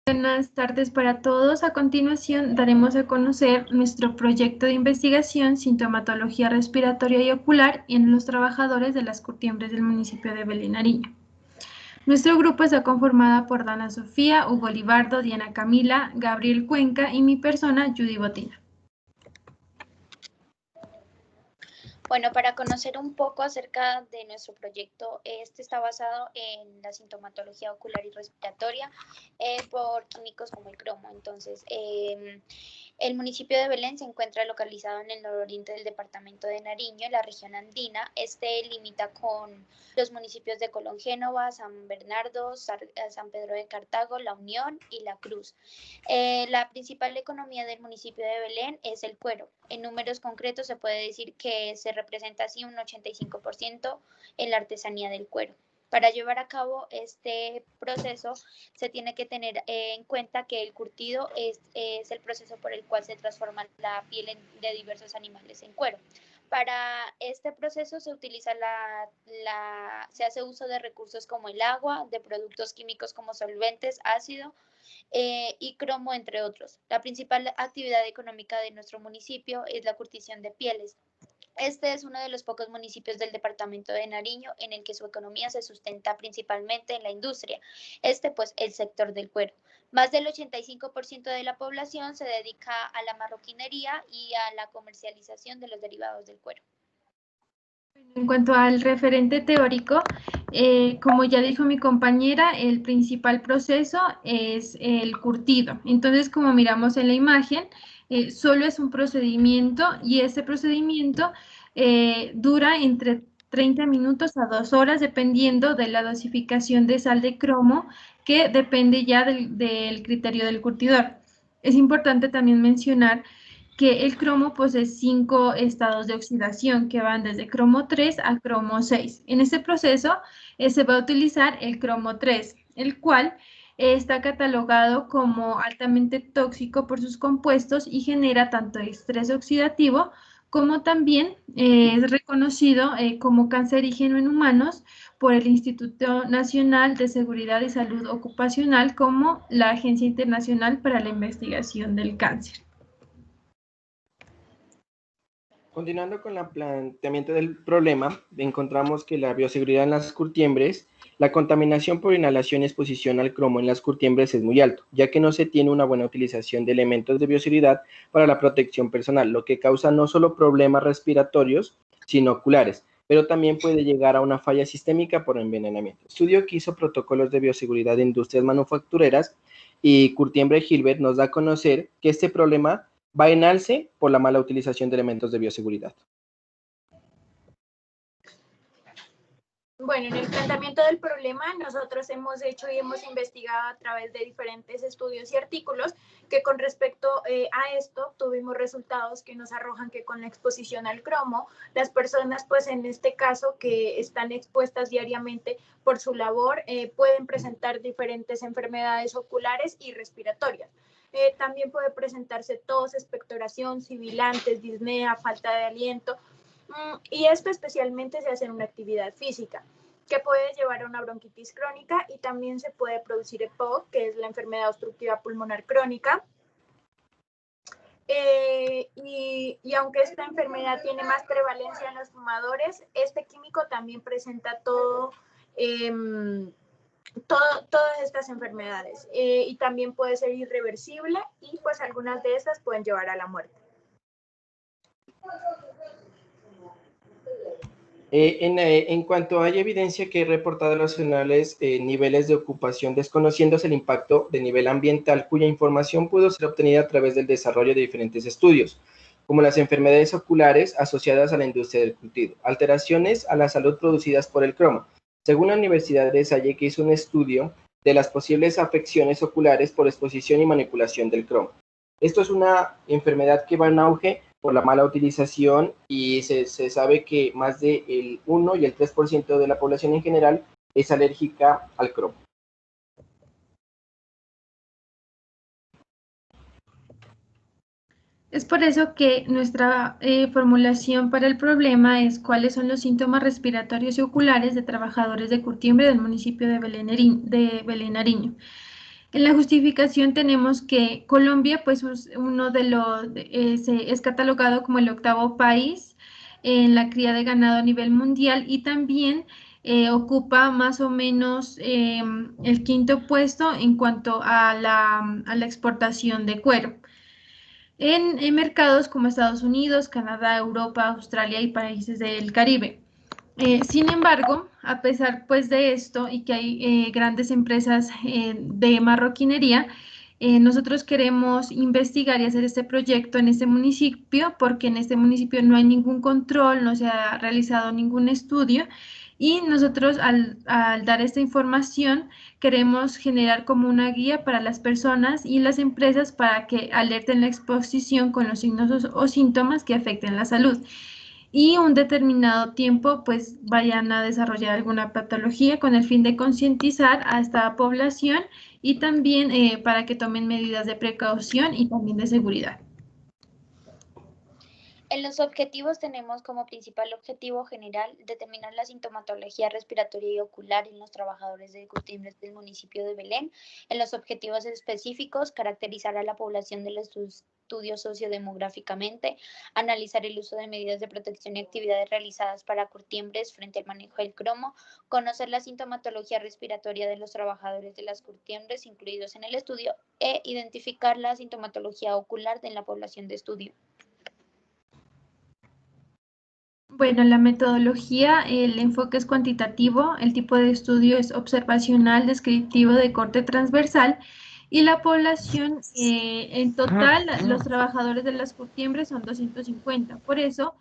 Buenas tardes para todos. A continuación daremos a conocer nuestro proyecto de investigación Sintomatología respiratoria y ocular en los trabajadores de las curtiembres del municipio de Belén, Nariño. Nuestro grupo está conformado por Dana Sofía, Hugo Libardo, Diana Camila, Gabriel Cuenca y mi persona, Judy Botina. Bueno, para conocer un poco acerca de nuestro proyecto, este está basado en la sintomatología ocular y respiratoria por químicos como el cromo. Entonces, el municipio de Belén se encuentra localizado en el nororiente del departamento de Nariño, en la región andina. Este limita con los municipios de Colón, Génova, San Bernardo, San Pedro de Cartago, La Unión y La Cruz. La principal economía del municipio de Belén es el cuero. En números concretos se puede decir que se representa así un 85% en la artesanía del cuero. Para llevar a cabo este proceso se tiene que tener en cuenta que el curtido es el proceso por el cual se transforma la piel de diversos animales en cuero. Para este proceso se utiliza se hace uso de recursos como el agua, de productos químicos como solventes, ácido, y cromo, entre otros. La principal actividad económica de nuestro municipio es la curtición de pieles. Este es uno de los pocos municipios del departamento de Nariño en el que su economía se sustenta principalmente en la industria, pues el sector del cuero. Más del 85% de la población se dedica a la marroquinería y a la comercialización de los derivados del cuero. En cuanto al referente teórico, como ya dijo mi compañera, el principal proceso es el curtido. Entonces, como miramos en la imagen, solo es un procedimiento y ese procedimiento dura entre 30 minutos a 2 horas, dependiendo de la dosificación de sal de cromo, que depende ya del criterio del curtidor. Es importante también mencionar que el cromo posee 5 estados de oxidación que van desde cromo 3 a cromo 6. En este proceso se va a utilizar el cromo 3, el cual está catalogado como altamente tóxico por sus compuestos y genera tanto estrés oxidativo como también es reconocido como cancerígeno en humanos por el Instituto Nacional de Seguridad y Salud Ocupacional como la Agencia Internacional para la Investigación del Cáncer. Continuando con el planteamiento del problema, encontramos que la bioseguridad en las curtiembres, la contaminación por inhalación y exposición al cromo en las curtiembres es muy alto, ya que no se tiene una buena utilización de elementos de bioseguridad para la protección personal, lo que causa no solo problemas respiratorios, sino oculares, pero también puede llegar a una falla sistémica por envenenamiento. Estudio que hizo protocolos de bioseguridad de industrias manufactureras y Curtiembre Gilbert nos da a conocer que este problema va en alce por la mala utilización de elementos de bioseguridad. Bueno, en el planteamiento del problema nosotros hemos hecho y hemos investigado a través de diferentes estudios y artículos que con respecto a esto tuvimos resultados que nos arrojan que con la exposición al cromo, las personas pues en este caso que están expuestas diariamente por su labor pueden presentar diferentes enfermedades oculares y respiratorias. También puede presentarse tos, expectoración, sibilantes, disnea, falta de aliento, y esto especialmente se hace en una actividad física, que puede llevar a una bronquitis crónica y también se puede producir EPOC, que es la enfermedad obstructiva pulmonar crónica. Y aunque esta enfermedad tiene más prevalencia en los fumadores, este químico también presenta todas estas enfermedades y también puede ser irreversible y pues algunas de estas pueden llevar a la muerte. En cuanto hay evidencia que he reportado los nacionales niveles de ocupación, desconociéndose el impacto de nivel ambiental, cuya información pudo ser obtenida a través del desarrollo de diferentes estudios, como las enfermedades oculares asociadas a la industria del curtido, alteraciones a la salud producidas por el cromo. Según la Universidad de Salle, que hizo un estudio de las posibles afecciones oculares por exposición y manipulación del cromo. Esto es una enfermedad que va en auge por la mala utilización y se sabe que más del 1 y el 3% de la población en general es alérgica al cromo. Es por eso que nuestra formulación para el problema es cuáles son los síntomas respiratorios y oculares de trabajadores de curtiembre del municipio de Belén, Nariño. En la justificación tenemos que Colombia, pues, es uno de los, es catalogado como el octavo país en la cría de ganado a nivel mundial y también ocupa más o menos el quinto puesto en cuanto a la exportación de cuero. En mercados como Estados Unidos, Canadá, Europa, Australia y países del Caribe. Sin embargo, a pesar pues de esto y que hay grandes empresas de marroquinería, nosotros queremos investigar y hacer este proyecto en este municipio porque en este municipio no hay ningún control, no se ha realizado ningún estudio y nosotros al dar esta información queremos generar como una guía para las personas y las empresas para que alerten la exposición con los signos o síntomas que afecten la salud y un determinado tiempo pues vayan a desarrollar alguna patología con el fin de concientizar a esta población y también para que tomen medidas de precaución y también de seguridad. En los objetivos tenemos como principal objetivo general determinar la sintomatología respiratoria y ocular en los trabajadores de Curtiembres del municipio de Belén. En los objetivos específicos, caracterizar a la población del estudio sociodemográficamente, analizar el uso de medidas de protección y actividades realizadas para Curtiembres frente al manejo del cromo, conocer la sintomatología respiratoria de los trabajadores de las Curtiembres incluidos en el estudio e identificar la sintomatología ocular de la población de estudio. Bueno, la metodología, el enfoque es cuantitativo, el tipo de estudio es observacional, descriptivo de corte transversal y la población en total, los trabajadores de las curtiembres son 250. Por eso,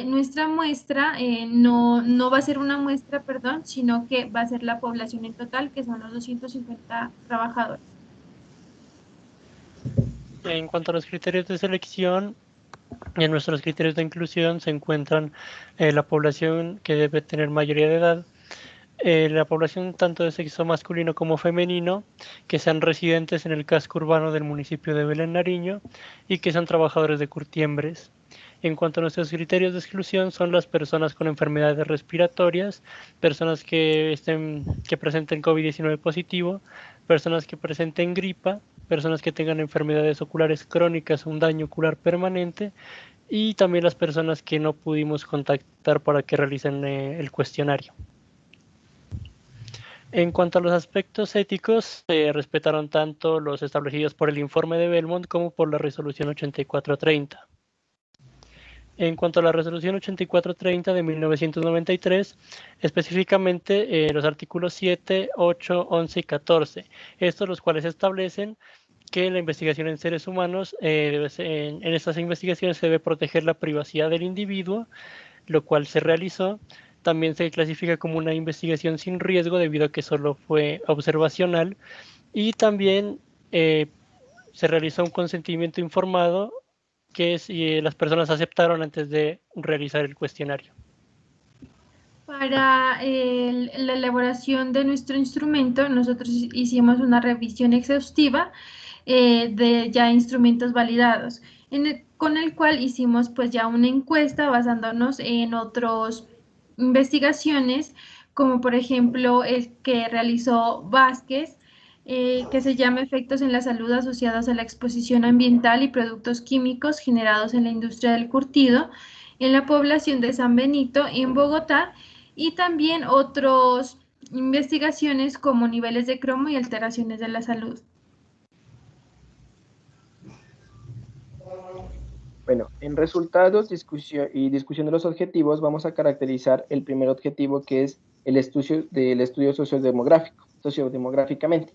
nuestra muestra no va a ser una muestra, perdón, sino que va a ser la población en total, que son los 250 trabajadores. En cuanto a los criterios de selección, en nuestros criterios de inclusión se encuentran la población que debe tener mayoría de edad, la población tanto de sexo masculino como femenino, que sean residentes en el casco urbano del municipio de Belén Nariño y que sean trabajadores de Curtiembres. En cuanto a nuestros criterios de exclusión, son las personas con enfermedades respiratorias, personas que presenten COVID-19 positivo, personas que presenten gripa, personas que tengan enfermedades oculares crónicas o un daño ocular permanente, y también las personas que no pudimos contactar para que realicen el cuestionario. En cuanto a los aspectos éticos, se respetaron tanto los establecidos por el informe de Belmont como por la resolución 8430. En cuanto a la resolución 8430 de 1993, específicamente los artículos 7, 8, 11 y 14, estos los cuales establecen que la investigación en seres humanos, en estas investigaciones se debe proteger la privacidad del individuo, lo cual se realizó. También se clasifica como una investigación sin riesgo debido a que solo fue observacional y también se realizó un consentimiento informado que si las personas aceptaron antes de realizar el cuestionario. Para la elaboración de nuestro instrumento, nosotros hicimos una revisión exhaustiva de ya instrumentos validados, con el cual hicimos pues ya una encuesta basándonos en otras investigaciones, como por ejemplo el que realizó Vázquez, que se llama Efectos en la salud asociados a la exposición ambiental y productos químicos generados en la industria del curtido en la población de San Benito, en Bogotá, y también otras investigaciones como niveles de cromo y alteraciones de la salud. Bueno, en resultados discusión de los objetivos, vamos a caracterizar el primer objetivo, que es el estudio sociodemográficamente.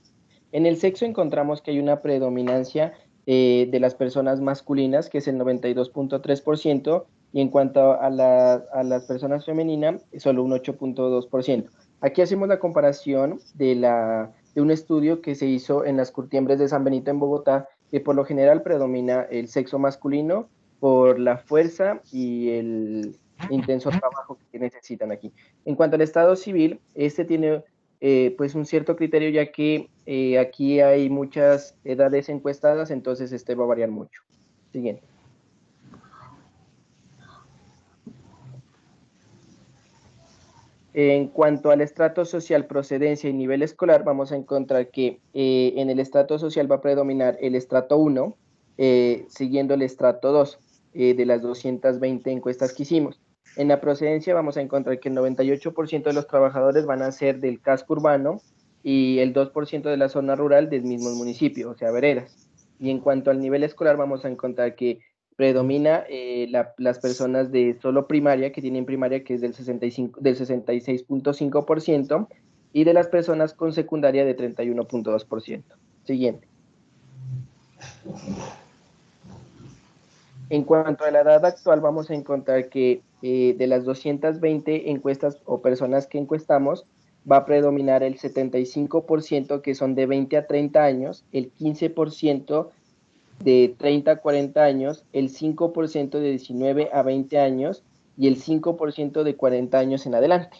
En el sexo encontramos que hay una predominancia de las personas masculinas, que es el 92.3%, y en cuanto a las personas femeninas, solo un 8.2%. Aquí hacemos la comparación de un estudio que se hizo en las Curtiembres de San Benito en Bogotá, que por lo general predomina el sexo masculino por la fuerza y el intenso trabajo que necesitan aquí. En cuanto al estado civil, este tiene pues un cierto criterio, ya que aquí hay muchas edades encuestadas, entonces este va a variar mucho. Siguiente. En cuanto al estrato social, procedencia y nivel escolar, vamos a encontrar que en el estrato social va a predominar el estrato 1, siguiendo el estrato 2 de las 220 encuestas que hicimos. En la procedencia vamos a encontrar que el 98% de los trabajadores van a ser del casco urbano y el 2% de la zona rural del mismo municipio, o sea, veredas. Y en cuanto al nivel escolar, vamos a encontrar que predomina las personas de solo primaria, que tienen primaria, que es del 66.5%, y de las personas con secundaria de 31.2%. Siguiente. En cuanto a la edad actual, vamos a encontrar que de las 220 encuestas o personas que encuestamos, va a predominar el 75% que son de 20 a 30 años, el 15% de 30 a 40 años, el 5% de 19 a 20 años y el 5% de 40 años en adelante.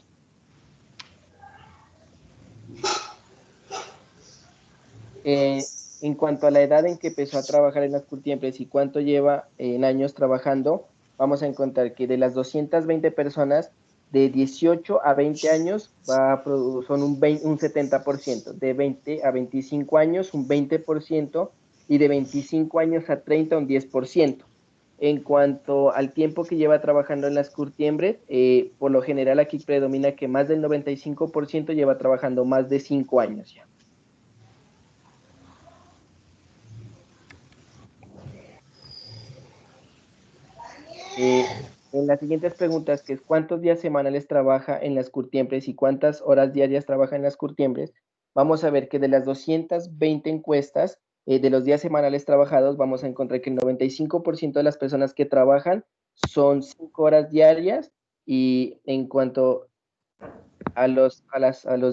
En cuanto a la edad en que empezó a trabajar en las curtiembres y cuánto lleva en años trabajando, vamos a encontrar que de las 220 personas, de 18 a 20 años son un 70%, de 20 a 25 años un 20%, y de 25 años a 30 un 10%. En cuanto al tiempo que lleva trabajando en las curtiembres, por lo general aquí predomina que más del 95% lleva trabajando más de 5 años ya. En las siguientes preguntas, que es ¿cuántos días semanales trabaja en las curtiembres y cuántas horas diarias trabaja en las curtiembres? Vamos a ver que de las 220 encuestas, de los días semanales trabajados, vamos a encontrar que el 95% de las personas que trabajan son 5 horas diarias, y en cuanto a los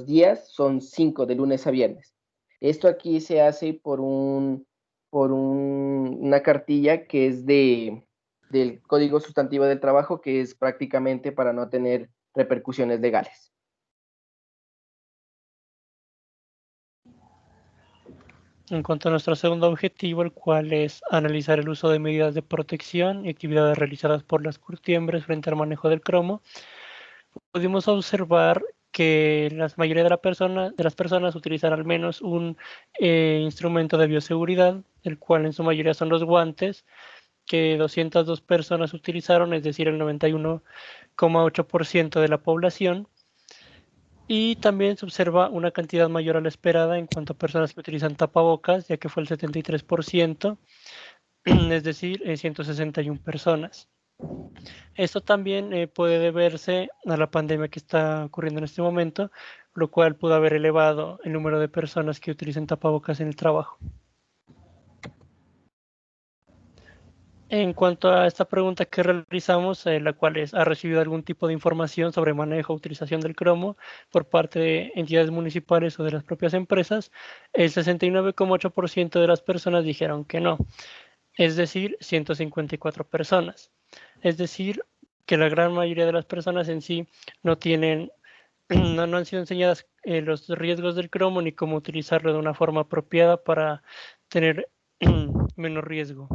días, son 5 de lunes a viernes. Esto aquí se hace por una cartilla que es del Código Sustantivo del Trabajo, que es prácticamente para no tener repercusiones legales. En cuanto a nuestro segundo objetivo, el cual es analizar el uso de medidas de protección y actividades realizadas por las curtiembres frente al manejo del cromo, pudimos observar que la mayoría de las personas utilizan al menos un instrumento de bioseguridad, el cual en su mayoría son los guantes, que 202 personas utilizaron, es decir, el 91,8% de la población. Y también se observa una cantidad mayor a la esperada en cuanto a personas que utilizan tapabocas, ya que fue el 73%, es decir, 161 personas. Esto también puede deberse a la pandemia que está ocurriendo en este momento, lo cual pudo haber elevado el número de personas que utilizan tapabocas en el trabajo. En cuanto a esta pregunta que realizamos, la cual es, ¿ha recibido algún tipo de información sobre manejo o utilización del cromo por parte de entidades municipales o de las propias empresas? El 69,8% de las personas dijeron que no, es decir, 154 personas. Es decir, que la gran mayoría de las personas en sí no han sido enseñadas los riesgos del cromo ni cómo utilizarlo de una forma apropiada para tener menos riesgo.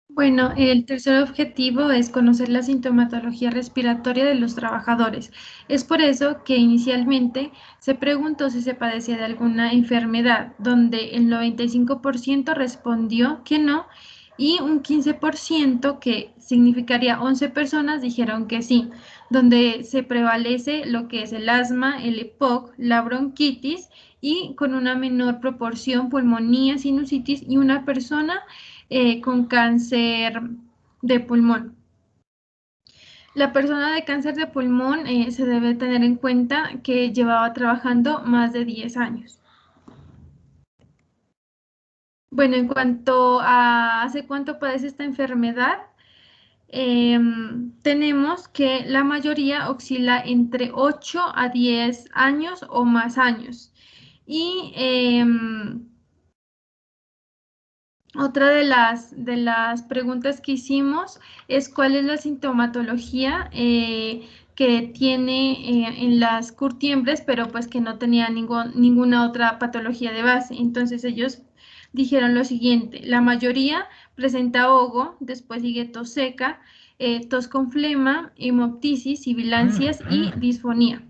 Bueno, el tercer objetivo es conocer la sintomatología respiratoria de los trabajadores. Es por eso que inicialmente se preguntó si se padecía de alguna enfermedad, donde el 95% respondió que no y un 15%, que significaría 11 personas, dijeron que sí, donde se prevalece lo que es el asma, el EPOC, la bronquitis y con una menor proporción pulmonía, sinusitis y una persona con cáncer de pulmón. La persona de cáncer de pulmón se debe tener en cuenta que llevaba trabajando más de 10 años. Bueno, en cuanto a hace cuánto padece esta enfermedad, tenemos que la mayoría oscila entre 8 a 10 años o más años. Y otra de las preguntas que hicimos es cuál es la sintomatología que tiene en las curtiembres, pero pues que no tenía ninguna otra patología de base. Entonces ellos dijeron lo siguiente: la mayoría presenta ahogo, después sigue tos seca, tos con flema, hemoptisis, sibilancias y disfonía.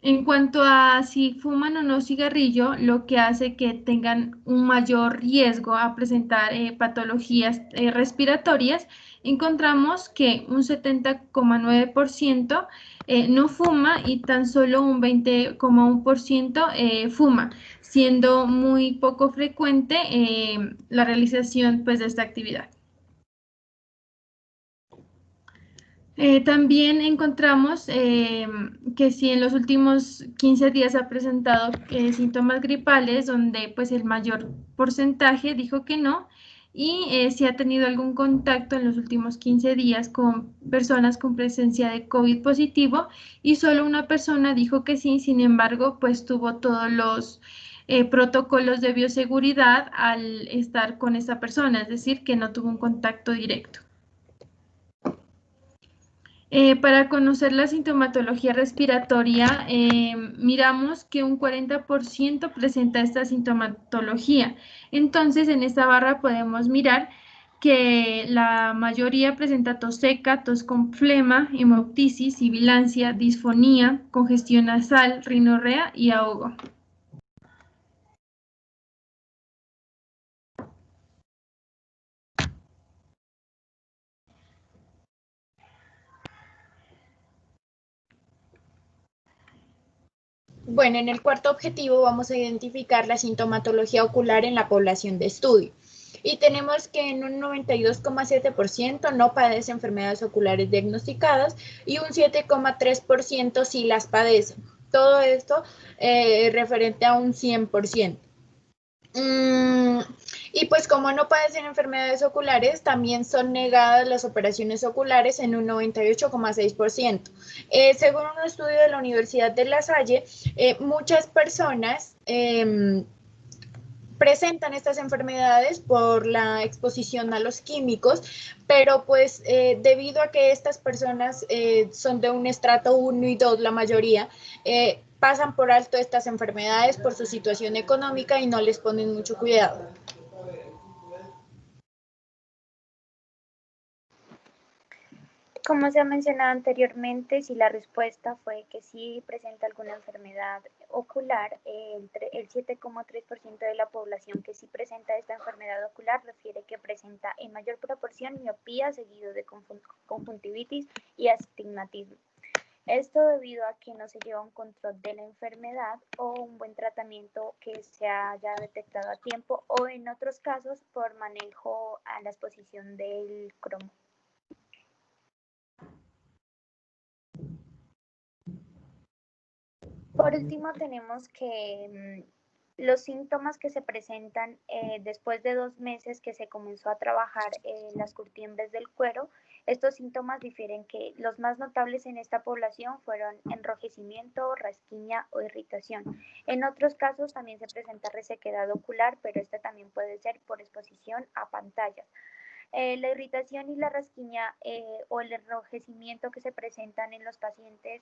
En cuanto a si fuman o no cigarrillo, lo que hace que tengan un mayor riesgo a presentar patologías respiratorias, encontramos que un 70,9% no fuma y tan solo un 20,1% fuma, siendo muy poco frecuente la realización pues, de esta actividad. También encontramos que si en los últimos 15 días ha presentado síntomas gripales, donde pues el mayor porcentaje dijo que no, y si ha tenido algún contacto en los últimos 15 días con personas con presencia de COVID positivo, y solo una persona dijo que sí, sin embargo, pues tuvo todos los protocolos de bioseguridad al estar con esa persona, es decir, que no tuvo un contacto directo. Para conocer la sintomatología respiratoria, miramos que un 40% presenta esta sintomatología. Entonces, en esta barra podemos mirar que la mayoría presenta tos seca, tos con flema, hemoptisis, sibilancia, disfonía, congestión nasal, rinorrea y ahogo. Bueno, en el cuarto objetivo vamos a identificar la sintomatología ocular en la población de estudio. Y tenemos que en un 92,7% no padece enfermedades oculares diagnosticadas y un 7,3% sí las padecen. Todo esto referente a un 100%. Y pues como no padecen enfermedades oculares, también son negadas las operaciones oculares en un 98,6%. Según un estudio de la Universidad de La Salle, muchas personas presentan estas enfermedades por la exposición a los químicos, pero pues debido a que estas personas son de un estrato 1 y 2, la mayoría, pasan por alto estas enfermedades por su situación económica y no les ponen mucho cuidado. Como se ha mencionado anteriormente, si la respuesta fue que sí presenta alguna enfermedad ocular, el 7,3% de la población que sí presenta esta enfermedad ocular refiere que presenta en mayor proporción miopía seguido de conjuntivitis y astigmatismo. Esto debido a que no se lleva un control de la enfermedad o un buen tratamiento que se haya detectado a tiempo o en otros casos por manejo a la exposición del cromo. Por último, tenemos que los síntomas que se presentan después de 2 meses que se comenzó a trabajar las curtiembres del cuero, estos síntomas difieren que los más notables en esta población fueron enrojecimiento, rasquiña o irritación. En otros casos también se presenta resequedad ocular, pero esta también puede ser por exposición a pantallas. La irritación y la rasquiña o el enrojecimiento que se presentan en los pacientes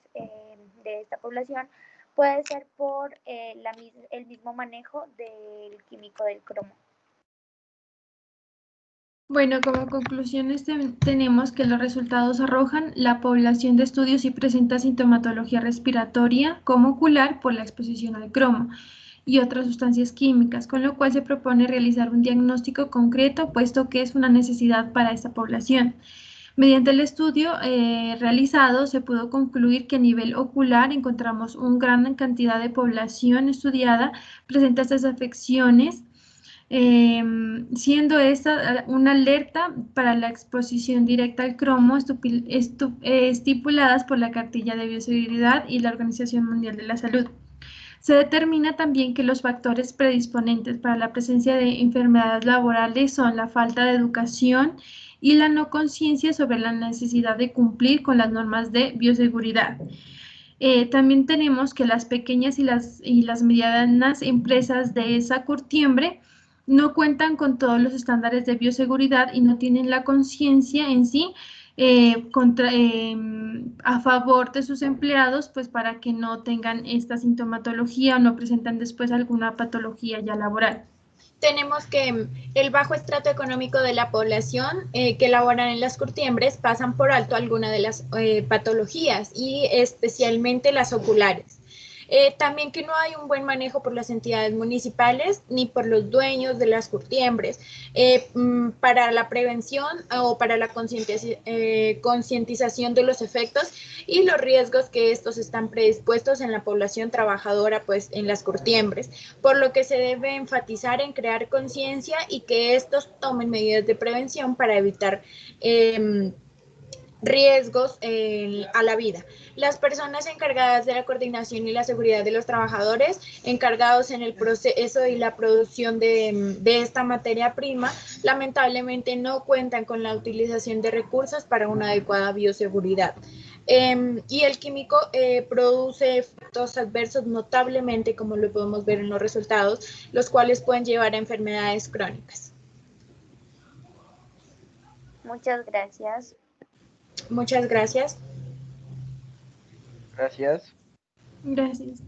de esta población puede ser por el mismo manejo del químico del cromo. Bueno, como conclusiones tenemos que los resultados arrojan la población de estudio sí presenta sintomatología respiratoria como ocular por la exposición al cromo y otras sustancias químicas, con lo cual se propone realizar un diagnóstico concreto, puesto que es una necesidad para esta población. Mediante el estudio realizado se pudo concluir que a nivel ocular encontramos una gran cantidad de población estudiada presenta estas afecciones, siendo esta una alerta para la exposición directa al cromo estipuladas por la Cartilla de Bioseguridad y la Organización Mundial de la Salud. Se determina también que los factores predisponentes para la presencia de enfermedades laborales son la falta de educación y la no conciencia sobre la necesidad de cumplir con las normas de bioseguridad. También tenemos que las pequeñas y las medianas empresas de esa curtiembre no cuentan con todos los estándares de bioseguridad y no tienen la conciencia en sí a favor de sus empleados, pues para que no tengan esta sintomatología o no presentan después alguna patología ya laboral. tenemos que el bajo estrato económico de la población que laboran en las curtiembres pasan por alto algunas de las patologías y especialmente las oculares. También que no hay un buen manejo por las entidades municipales ni por los dueños de las curtiembres para la prevención o para la concientización de los efectos y los riesgos que estos están predispuestos en la población trabajadora, pues en las curtiembres, por lo que se debe enfatizar en crear conciencia y que estos tomen medidas de prevención para evitar riesgos a la vida. Las personas encargadas de la coordinación y la seguridad de los trabajadores, encargados en el proceso y la producción de esta materia prima, lamentablemente no cuentan con la utilización de recursos para una adecuada bioseguridad. Y el químico produce efectos adversos notablemente, como lo podemos ver en los resultados, los cuales pueden llevar a enfermedades crónicas. Muchas gracias. Muchas gracias. Gracias. Gracias.